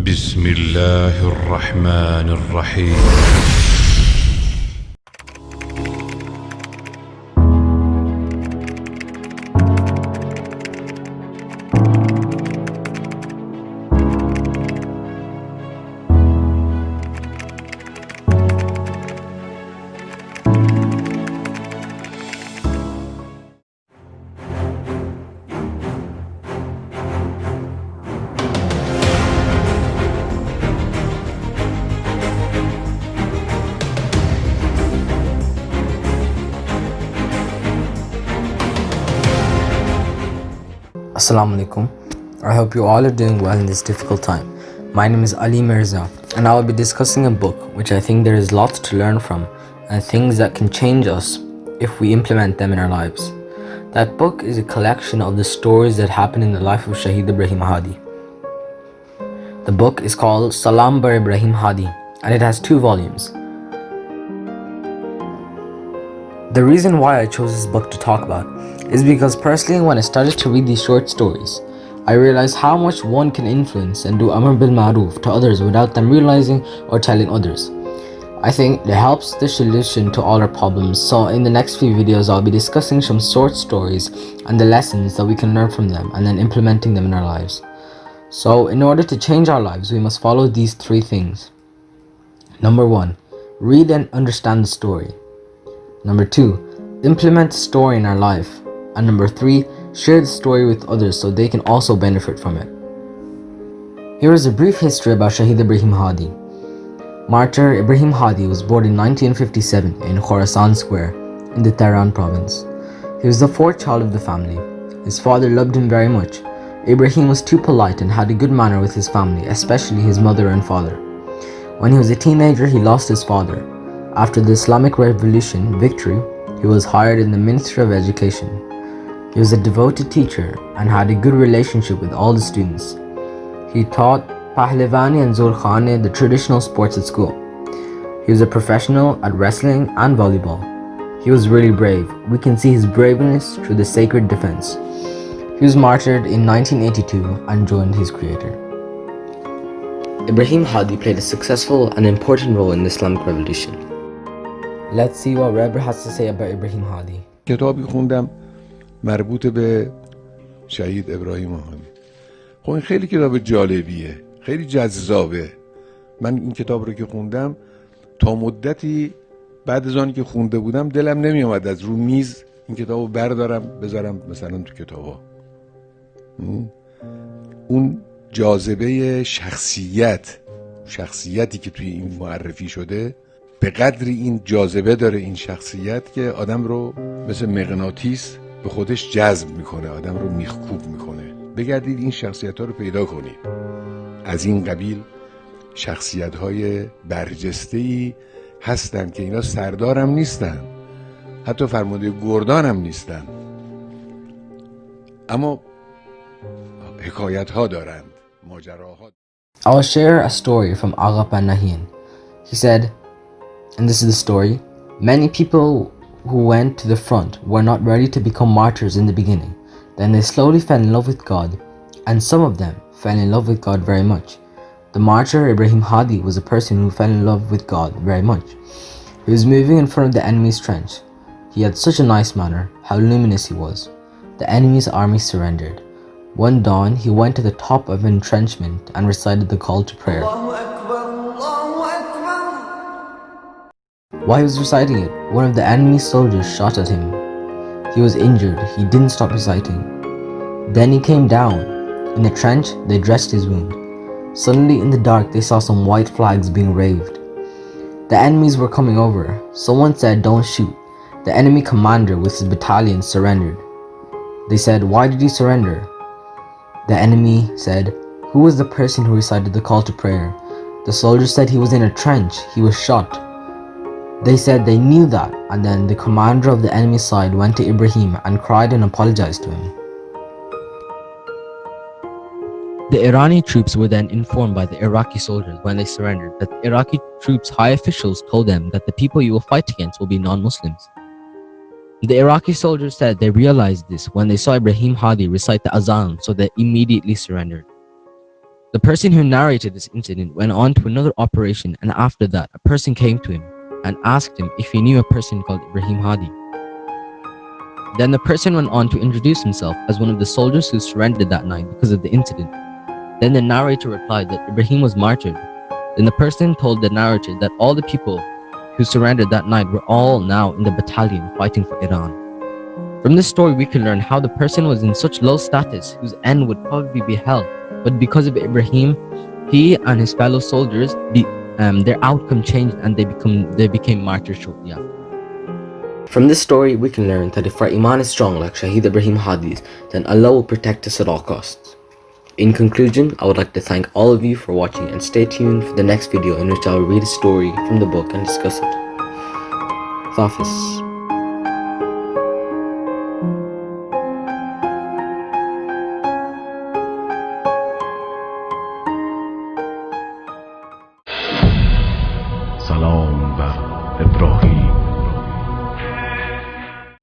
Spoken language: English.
بسم الله الرحمن الرحيم. Assalamu alaikum. I hope you all are doing well in this difficult time. My name is Ali Mirza and I will be discussing a book which I think there is lots to learn from and things that can change us if we implement them in our lives. That book is a collection of the stories that happened in the life of Shaheed Ibrahim Hadi. The book is called Salam by Ibrahim Hadi and it has 2 volumes. The reason why I chose this book to talk about is because personally when I started to read these short stories, I realized how much one can influence and do Amr bil Ma'ruf to others without them realizing or telling others. I think it helps the solution to all our problems, so in the next few videos I'll be discussing some short stories and the lessons that we can learn from them and then implementing them in our lives. So in order to change our lives, we must follow these 3 things. Number 1, read and understand the story. Number 2, implement the story in our life. And number 3, share the story with others so they can also benefit from it. Here is a brief history about Shaheed Ibrahim Hadi. Martyr Ibrahim Hadi was born in 1957 in Khorasan Square in the Tehran province. He was the 4th child of the family. His father loved him very much. Ibrahim was too polite and had a good manner with his family, especially his mother and father. When he was a teenager, he lost his father. After the Islamic Revolution victory, he was hired in the Ministry of Education. He was a devoted teacher and had a good relationship with all the students. He taught Pahlevani and Zorkhane, the traditional sports at school. He was a professional at wrestling and volleyball. He was really brave. We can see his braveness through the sacred defense. He was martyred in 1982 and joined his creator. Ibrahim Hadi played a successful and important role in the Islamic Revolution. Let's see what Rebbe has to say about Ibrahim Hadi. کتابی خوندم مربوط به شهید ابراهیم هادی. خب این خیلی کتاب جالبیه، خیلی جذابه. من این کتاب رو که خوندم تا مدتی بعد از آنی که خونده بودم دلم نمی اومد از رو میز این کتاب رو بردارم بذارم مثلا تو کتابا. اون جاذبه شخصیتی که توی این معرفی شده به قدری این جاذبه داره این شخصیت که آدم رو مثل مغناطیس به خودش جذب میکنه، آدم رو میخکوب میکنه. بگردید این شخصیت ها رو پیدا کنید. از این قبیل شخصیت های برجسته‌ای هستن که اینا سردارم نیستن، حتی فرمانده گردان هم نیستن، اما حکایت ها دارند، ماجراها. I'll share a story from Agha Nahian. He said, and this is the story, many people who went to the front were not ready to become martyrs in the beginning. Then they slowly fell in love with God, and some of them fell in love with God very much. The martyr Ibrahim Hadi was a person who fell in love with God very much. He was moving in front of the enemy's trench. He had such a nice manner, how luminous he was. The enemy's army surrendered. One dawn, he went to the top of an entrenchment and recited the call to prayer. While he was reciting it, one of the enemy soldiers shot at him. He was injured. He didn't stop reciting. Then he came down. In the trench, they dressed his wound. Suddenly, in the dark, they saw some white flags being waved. The enemies were coming over. Someone said, "Don't shoot." The enemy commander with his battalion surrendered. They said, "Why did you surrender?" The enemy said, "Who was the person who recited the call to prayer?" The soldier said he was in a trench. He was shot. They said they knew that, and then the commander of the enemy side went to Ibrahim and cried and apologized to him. The Irani troops were then informed by the Iraqi soldiers when they surrendered that the Iraqi troops' high officials told them that the people you will fight against will be non-Muslims. The Iraqi soldiers said they realized this when they saw Ibrahim Hadi recite the azan, so they immediately surrendered. The person who narrated this incident went on to another operation, and after that, a person came to him and asked him if he knew a person called Ibrahim Hadi. Then the person went on to introduce himself as one of the soldiers who surrendered that night because of the incident. Then the narrator replied that Ibrahim was martyred. Then the person told the narrator that all the people who surrendered that night were all now in the battalion fighting for Iran. From this story, we can learn how the person was in such low status whose end would probably be hell, but because of Ibrahim, he and his fellow soldiers, their outcome changed and they became martyrs shortly after. From this story, we can learn that if our iman is strong like Shaheed Ibrahim Hadi's, then Allah will protect us at all costs. In conclusion, I would like to thank all of you for watching and stay tuned for the next video in which I will read a story from the book and discuss it. Hafiz. سلام بر